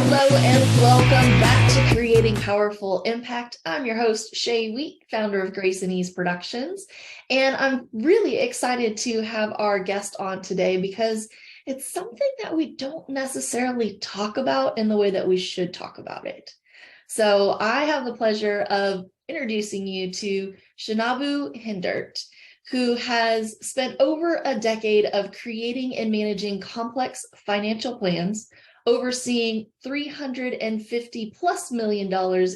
Hello and welcome back to Creating Powerful Impact. I'm your host, Shay Wheat, founder of Grace and Ease Productions. And I'm really excited to have our guest on today because it's something that we don't necessarily talk about in the way that we should talk about it. So I have the pleasure of introducing you to Shinobu Hindert, who has spent over a decade of creating and managing complex financial plans, overseeing $350 plus million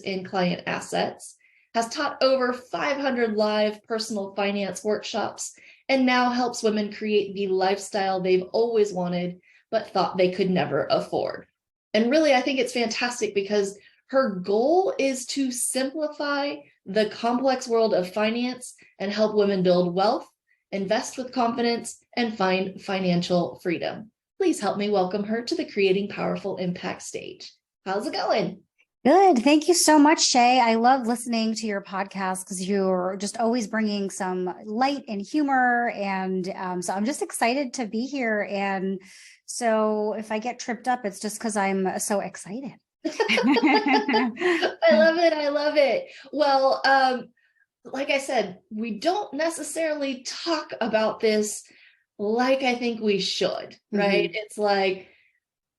in client assets, has taught over 500 live personal finance workshops, and now helps women create the lifestyle they've always wanted, but thought they could never afford. And really, I think it's fantastic because her goal is to simplify the complex world of finance and help women build wealth, invest with confidence, and find financial freedom. Please help me welcome her to the Creating Powerful Impact stage. How's it going? Good. Thank you so much, Shay. I love listening to your podcast because you're just always bringing some light and humor. And so I'm just excited to be here. And so if I get tripped up, it's just because I'm so excited. I love it. I love it. Well, like I said, we don't necessarily talk about this like I think we should, right? Mm-hmm. It's like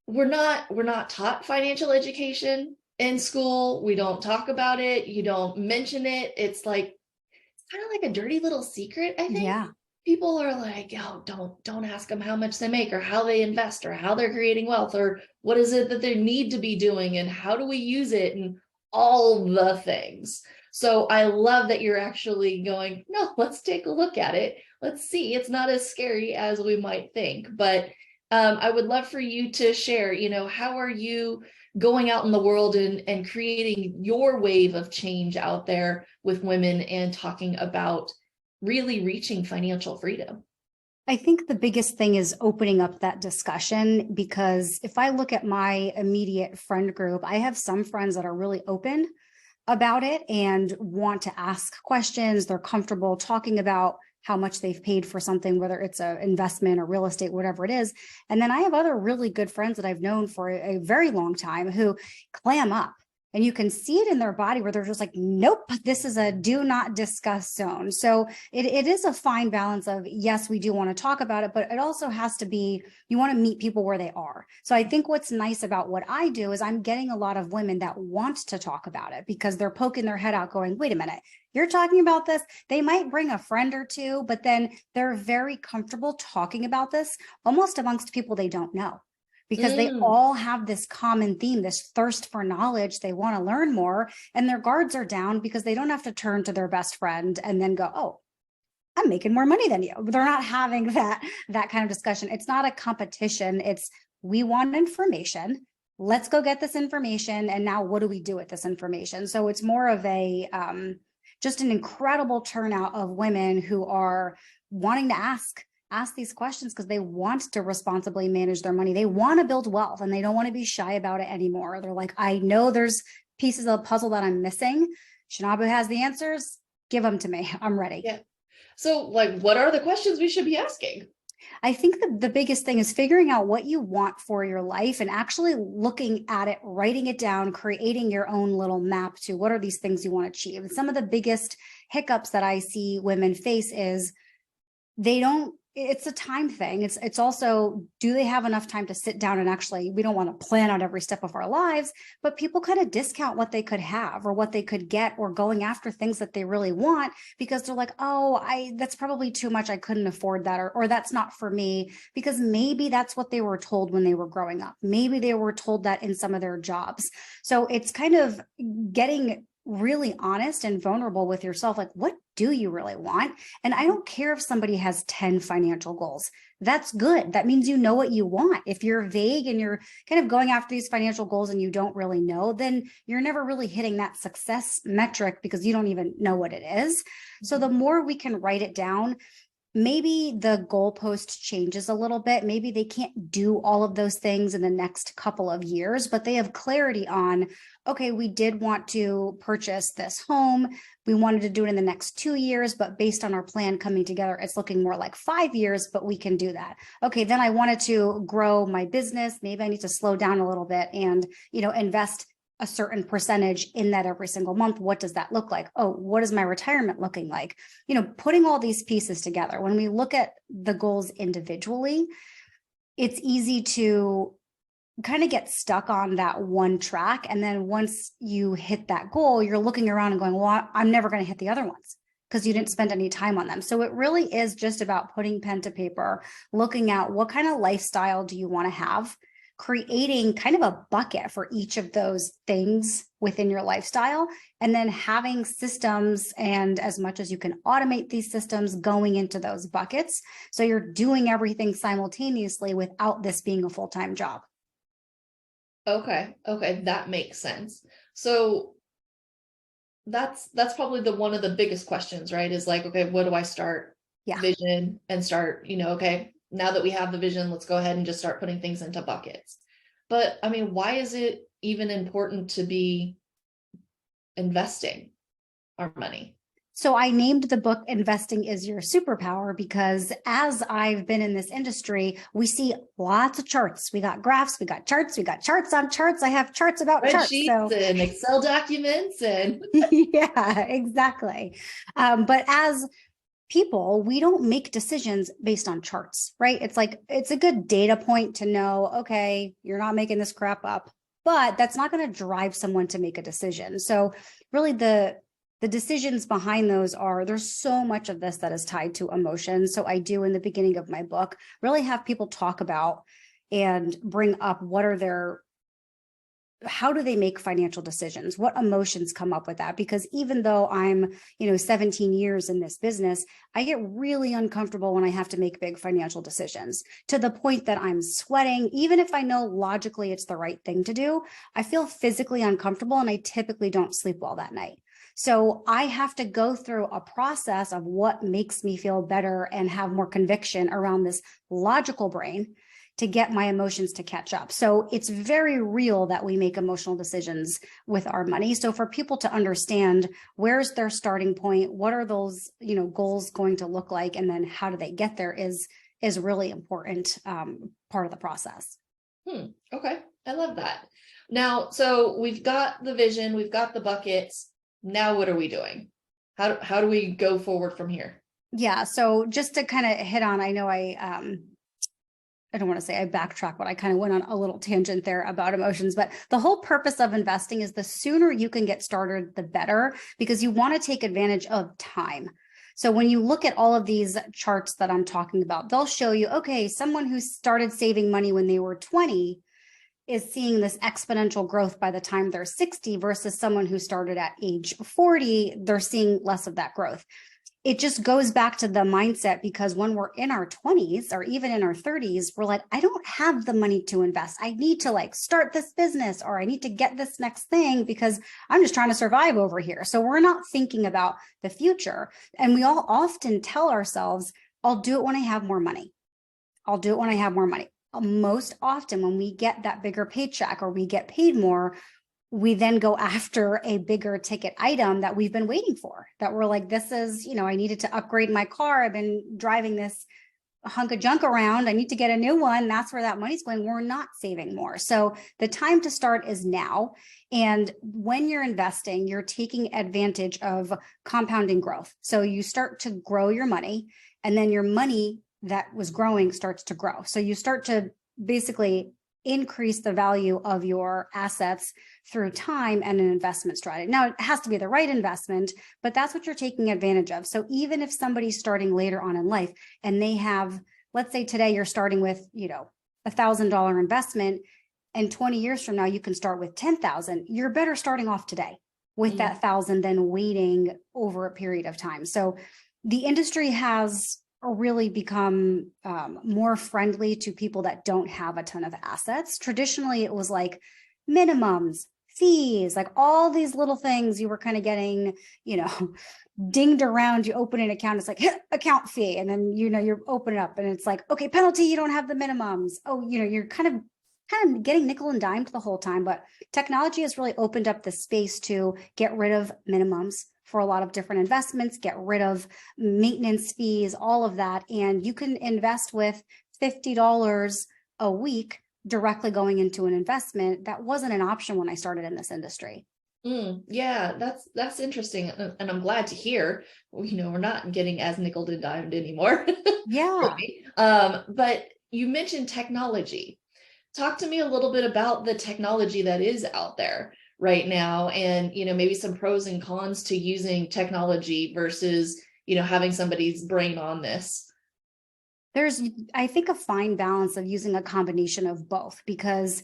we're not taught financial education in school. We don't talk about it. You don't mention it. It's like it's kind of like a dirty little secret, I think. Yeah. People are like, oh, don't ask them how much they make or how they invest or how they're creating wealth or what is it that they need to be doing and how do we use it and all the things. So I love that you're actually going, no, let's take a look at it. Let's see. It's not as scary as we might think. But I would love for you to share, how are you going out in the world and creating your wave of change out there with women and talking about really reaching financial freedom? I think the biggest thing is opening up that discussion, because if I look at my immediate friend group, I have some friends that are really open about it and want to ask questions. They're comfortable talking about how much they've paid for something, whether it's an investment or real estate, whatever it is. And then I have other really good friends that I've known for a very long time who clam up. And you can see it in their body where they're just like, nope, this is a do not discuss zone. So it is a fine balance of, yes, we do want to talk about it, but it also has to be, you want to meet people where they are. So I think what's nice about what I do is I'm getting a lot of women that want to talk about it because they're poking their head out going, wait a minute, you're talking about this. They might bring a friend or two, but then they're very comfortable talking about this almost amongst people they don't know. Because they all have this common theme, this thirst for knowledge. They want to learn more and their guards are down because they don't have to turn to their best friend and then go, oh, I'm making more money than you. They're not having that kind of discussion. It's not a competition. It's, we want information. Let's go get this information. And now what do we do with this information? So it's more of a, just an incredible turnout of women who are wanting to ask these questions because they want to responsibly manage their money. They want to build wealth and they don't want to be shy about it anymore. They're like, I know there's pieces of the puzzle that I'm missing. Shinobu has the answers. Give them to me. I'm ready. Yeah. So what are the questions we should be asking? I think the biggest thing is figuring out what you want for your life and actually looking at it, writing it down, creating your own little map to what are these things you want to achieve. And some of the biggest hiccups that I see women face is it's a time thing. It's also, do they have enough time to sit down and actually, we don't want to plan out every step of our lives, but people kind of discount what they could have or what they could get or going after things that they really want because they're like, oh, that's probably too much. I couldn't afford that. Or that's not for me, because maybe that's what they were told when they were growing up. Maybe they were told that in some of their jobs. So it's kind of getting really honest and vulnerable with yourself. Like, what do you really want? And I don't care if somebody has 10 financial goals. That's good. That means you know what you want. If you're vague and you're kind of going after these financial goals and you don't really know, then you're never really hitting that success metric because you don't even know what it is. So the more we can write it down, maybe the goalpost changes a little bit. Maybe they can't do all of those things in the next couple of years, but they have clarity on, okay, we did want to purchase this home. We wanted to do it in the next 2 years, but based on our plan coming together, it's looking more like 5 years, but we can do that. Okay, then I wanted to grow my business. Maybe I need to slow down a little bit and, invest a certain percentage in that every single month. What does that look like? Oh, what is my retirement looking like? Putting all these pieces together. When we look at the goals individually, it's easy to kind of get stuck on that one track. And then once you hit that goal, you're looking around and going, well, I'm never going to hit the other ones because you didn't spend any time on them. So it really is just about putting pen to paper, looking at what kind of lifestyle do you want to have, creating kind of a bucket for each of those things within your lifestyle, and then having systems, and as much as you can automate these systems, going into those buckets. So you're doing everything simultaneously without this being a full-time job. Okay, that makes sense. So that's probably one of the biggest questions, right? Is like, okay, what do I start? Yeah. Vision, and start, okay, now that we have the vision, let's go ahead and just start putting things into buckets. But I mean, why is it even important to be investing our money? So I named the book Investing is Your Superpower because as I've been in this industry, we see lots of charts. We got graphs, we got charts, we got charts on charts. I have charts about charts. So and Excel documents and yeah, exactly. But as people, we don't make decisions based on charts, right? It's like, it's a good data point to know, okay, you're not making this crap up, but that's not going to drive someone to make a decision. So really the decisions behind those are, there's so much of this that is tied to emotion. So I do, in the beginning of my book, really have people talk about and bring up how do they make financial decisions? What emotions come up with that? Because even though I'm, 17 years in this business, I get really uncomfortable when I have to make big financial decisions, to the point that I'm sweating. Even if I know logically it's the right thing to do, I feel physically uncomfortable and I typically don't sleep well that night. So I have to go through a process of what makes me feel better and have more conviction around this logical brain to get my emotions to catch up. So it's very real that we make emotional decisions with our money. So for people to understand where's their starting point, what are those, goals going to look like, and then how do they get there is really important part of the process. Okay, I love that. Now, so we've got the vision, we've got the buckets. Now what are we doing? How do we go forward from here? Yeah. So just to kind of hit on, I know I don't want to say I backtrack, but I kind of went on a little tangent there about emotions. But the whole purpose of investing is the sooner you can get started, the better, because you want to take advantage of time. So when you look at all of these charts that I'm talking about, they'll show you, okay, someone who started saving money when they were 20 is seeing this exponential growth by the time they're 60 versus someone who started at age 40, they're seeing less of that growth. It just goes back to the mindset, because when we're in our 20s or even in our 30s, we're like, I don't have the money to invest. I need to start this business, or I need to get this next thing because I'm just trying to survive over here. So we're not thinking about the future. And we all often tell ourselves, I'll do it when I have more money. I'll do it when I have more money. Most often when we get that bigger paycheck or we get paid more, we then go after a bigger ticket item that we've been waiting for, that we're like, this is, I needed to upgrade my car. I've been driving this hunk of junk around. I need to get a new one. That's where that money's going. We're not saving more. So the time to start is now. And when you're investing, you're taking advantage of compounding growth. So you start to grow your money, and then your money that was growing starts to grow. So you start to basically increase the value of your assets through time and an investment strategy. Now, it has to be the right investment, but that's what you're taking advantage of. So even if somebody's starting later on in life and they have, let's say today you're starting with, $1,000 investment, and 20 years from now, you can start with 10,000, you're better starting off today with that 1,000 than waiting over a period of time. So the industry has really become more friendly to people that don't have a ton of assets. Traditionally, it was like minimums, fees, like all these little things you were kind of getting, dinged around. You open an account, it's like account fee. And then, you open it up and it's like, okay, penalty, you don't have the minimums. Oh, you're kind of getting nickel and dimed the whole time. But technology has really opened up the space to get rid of minimums for a lot of different investments, get rid of maintenance fees, all of that. And you can invest with $50 a week directly going into an investment. That wasn't an option when I started in this industry. Yeah, that's interesting. And I'm glad to hear, we're not getting as nickel and dimed anymore. Yeah. But you mentioned technology. Talk to me a little bit about the technology that is out there right now, and maybe some pros and cons to using technology versus having somebody's brain on this. There's, I think, a fine balance of using a combination of both, because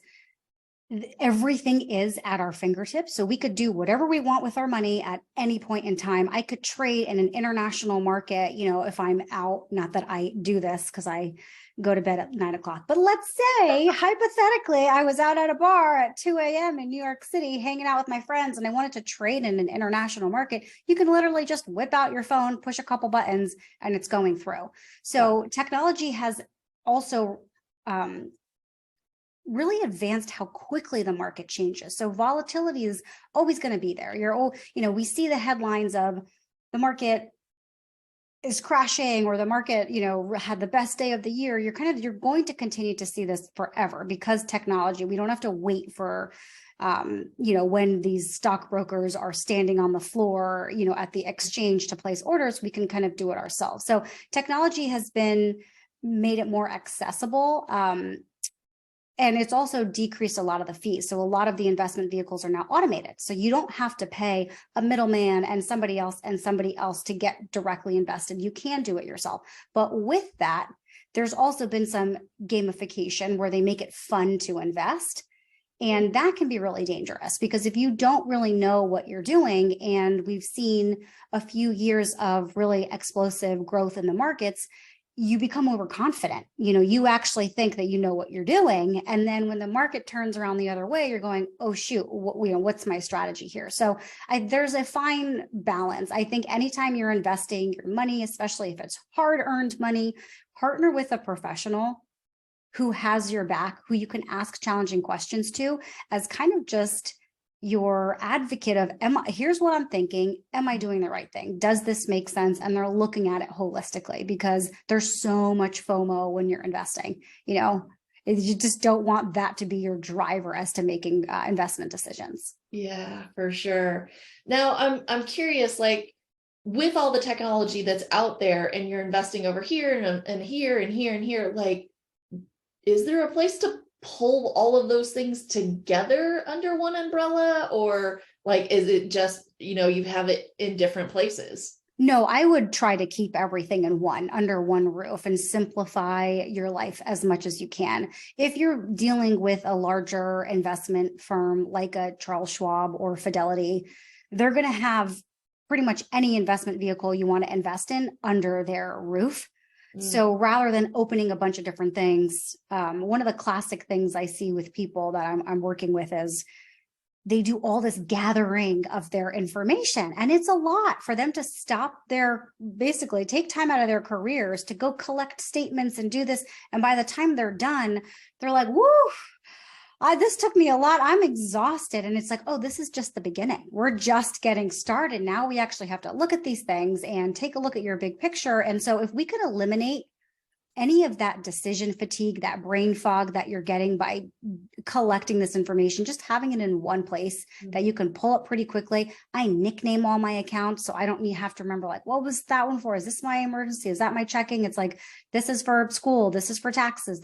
everything is at our fingertips. So we could do whatever we want with our money at any point in time. I could trade in an international market, if I'm out, not that I do this because I go to bed at 9 o'clock, but let's say hypothetically, I was out at a bar at 2 a.m. in New York City, hanging out with my friends, and I wanted to trade in an international market. You can literally just whip out your phone, push a couple buttons, and it's going through. So technology has also, really advanced how quickly the market changes. So volatility is always going to be there. We see the headlines of the market is crashing, or the market, had the best day of the year. You're going to continue to see this forever because technology, we don't have to wait for, when these stockbrokers are standing on the floor, at the exchange to place orders, we can kind of do it ourselves. So technology has made it more accessible. And it's also decreased a lot of the fees. So a lot of the investment vehicles are now automated. So you don't have to pay a middleman and somebody else to get directly invested. You can do it yourself. But with that, there's also been some gamification where they make it fun to invest. And that can be really dangerous, because if you don't really know what you're doing, and we've seen a few years of really explosive growth in the markets, you become overconfident. You actually think that you know what you're doing. And then when the market turns around the other way, you're going, oh, shoot, what's my strategy here? So there's a fine balance. I think anytime you're investing your money, especially if it's hard-earned money, partner with a professional who has your back, who you can ask challenging questions to, as kind of just your advocate of, here's what I'm thinking. Am I doing the right thing? Does this make sense? And they're looking at it holistically, because there's so much FOMO when you're investing. You just don't want that to be your driver as to making investment decisions. Yeah, for sure. Now I'm curious, like, with all the technology that's out there and you're investing over here and here and here and here, like, is there a place to pull all of those things together under one umbrella, or like, is it just, you have it in different places? No, I would try to keep everything under one roof and simplify your life as much as you can. If you're dealing with a larger investment firm like a Charles Schwab or Fidelity, they're going to have pretty much any investment vehicle you want to invest in under their roof. So rather than opening a bunch of different things, one of the classic things I see with people that I'm working with is they do all this gathering of their information. And it's a lot for them to basically take time out of their careers to go collect statements and do this. And by the time they're done, they're like, woo, this took me a lot. I'm exhausted. And it's like, oh, this is just the beginning. We're just getting started. Now we actually have to look at these things and take a look at your big picture. And so if we could eliminate any of that decision fatigue, that brain fog that you're getting by collecting this information, just having it in one place that you can pull up pretty quickly. I nickname all my accounts, so I don't have to remember, like, what was that one for? Is this my emergency? Is that my checking? It's like, this is for school. This is for taxes.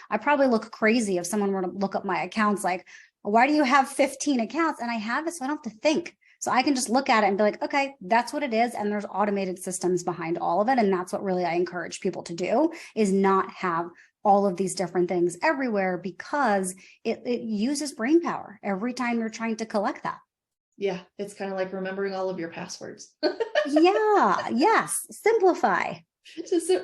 I probably look crazy if someone were to look up my accounts, like, why do you have 15 accounts? And I have it so I don't have to think. So I can just look at it and be like, okay, that's what it is. And there's automated systems behind all of it. And that's what really I encourage people to do, is not have all of these different things everywhere, because it uses brain power every time you're trying to collect that. Yeah, it's kind of like remembering all of your passwords. Yeah, yes, simplify.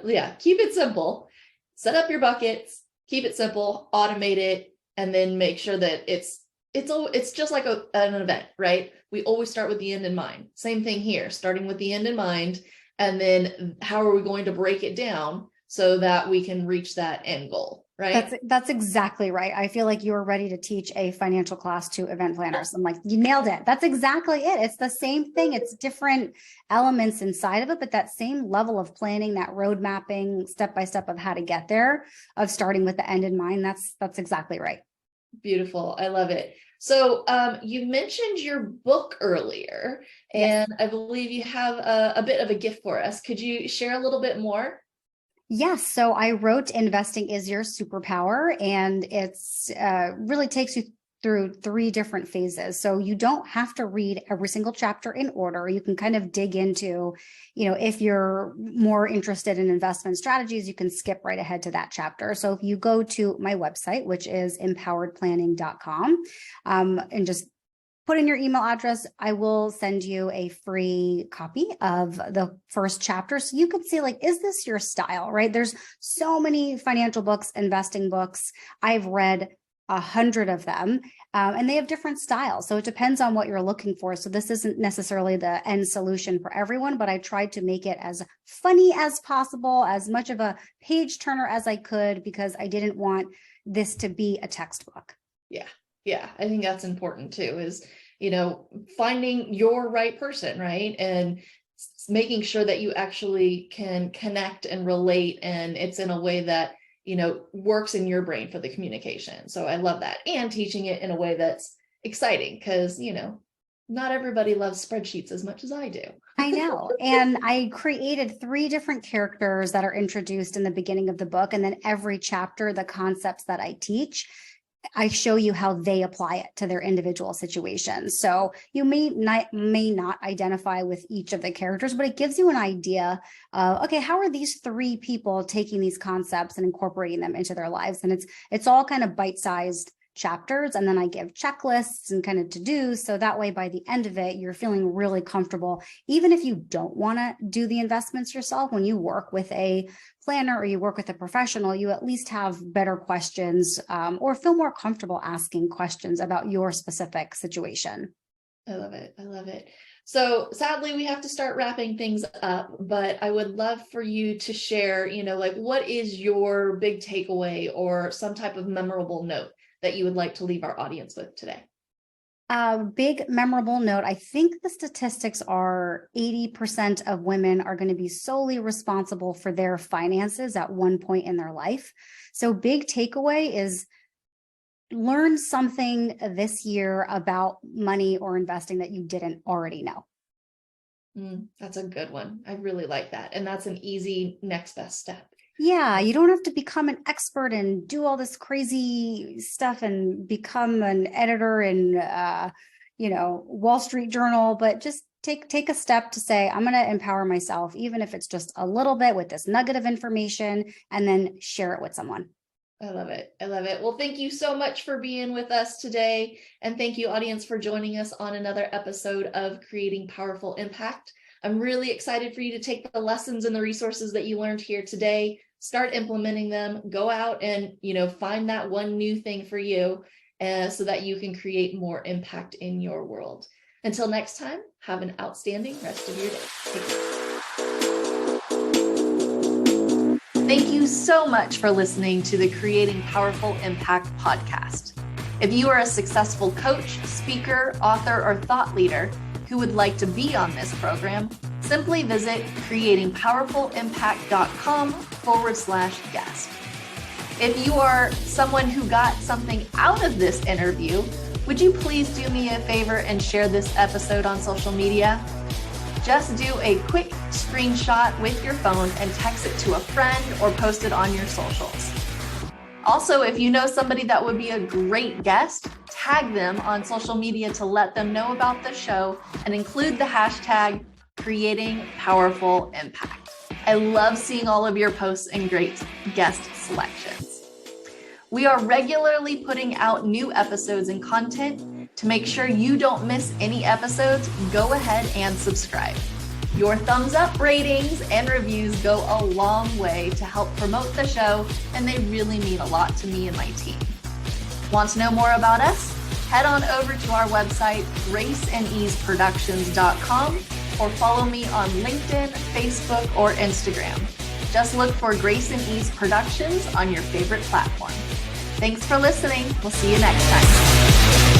Yeah, keep it simple. Set up your buckets, keep it simple, automate it, and then make sure that it's it's just like an event, right? We always start with the end in mind. Same thing here, starting with the end in mind, and then how are we going to break it down so that we can reach that end goal, right? That's exactly right. I feel like you were ready to teach a financial class to event planners. I'm like, you nailed it. That's exactly it. It's the same thing. It's different elements inside of it, but that same level of planning, that road mapping, step by step of how to get there, of starting with the end in mind. That's exactly right. Beautiful. I love it. So you mentioned your book earlier, Yes. and I believe you have a bit of a gift for us. Could you share a little bit more? Yes. So I wrote Investing is Your Superpower, and it's really takes you through 3 different phases. So you don't have to read every single chapter in order. You can kind of dig into, if you're more interested in investment strategies, you can skip right ahead to that chapter. So if you go to my website, which is empoweredplanning.com, and just put in your email address, I will send you a free copy of the first chapter. So you can see, like, is this your style, right? There's so many financial books, investing books. I've read 100 of them, and they have different styles. So it depends on what you're looking for. So this isn't necessarily the end solution for everyone, but I tried to make it as funny as possible, as much of a page turner as I could, because I didn't want this to be a textbook. Yeah, I think that's important too, is, finding your right person, right? And making sure that you actually can connect and relate, and it's in a way that, works in your brain for the communication. So I love that. And teaching it in a way that's exciting, because, not everybody loves spreadsheets as much as I do. I know. And I created 3 different characters that are introduced in the beginning of the book. And then every chapter, the concepts that I teach, I show you how they apply it to their individual situations. So you may not identify with each of the characters, but it gives you an idea of, okay, how are these 3 people taking these concepts and incorporating them into their lives? And it's all kind of bite-sized chapters. And then I give checklists and kind of to-dos. So that way, by the end of it, you're feeling really comfortable. Even if you don't want to do the investments yourself, when you work with a planner or you work with a professional, you at least have better questions, or feel more comfortable asking questions about your specific situation. I love it. I love it. So sadly, we have to start wrapping things up, but I would love for you to share, like, what is your big takeaway or some type of memorable note that you would like to leave our audience with today? A big memorable note. I think the statistics are 80% of women are going to be solely responsible for their finances at one point in their life. So big takeaway is learn something this year about money or investing that you didn't already know. That's a good one. I really like that. And that's an easy next best step. Yeah, you don't have to become an expert and do all this crazy stuff and become an editor in, Wall Street Journal, but just take a step to say, I'm going to empower myself, even if it's just a little bit, with this nugget of information, and then share it with someone. I love it. I love it. Well, thank you so much for being with us today. And thank you, audience, for joining us on another episode of Creating Powerful Impact. I'm really excited for you to take the lessons and the resources that you learned here today, start implementing them, go out and, find that one new thing for you, so that you can create more impact in your world. Until next time, have an outstanding rest of your day. Take care. Thank you so much for listening to the Creating Powerful Impact podcast. If you are a successful coach, speaker, author, or thought leader who would like to be on this program, simply visit creatingpowerfulimpact.com/guest. If you are someone who got something out of this interview, would you please do me a favor and share this episode on social media? Just do a quick screenshot with your phone and text it to a friend or post it on your socials. Also, if you know somebody that would be a great guest, tag them on social media to let them know about the show and include the hashtag Creating Powerful Impact. I love seeing all of your posts and great guest selections. We are regularly putting out new episodes and content. To make sure you don't miss any episodes, go ahead and subscribe. Your thumbs up, ratings, and reviews go a long way to help promote the show, and they really mean a lot to me and my team. Want to know more about us? head on over to our website, graceandeaseproductions.com, or follow me on LinkedIn, Facebook, or Instagram. Just look for Grace and Ease Productions on your favorite platform. Thanks for listening. We'll see you next time.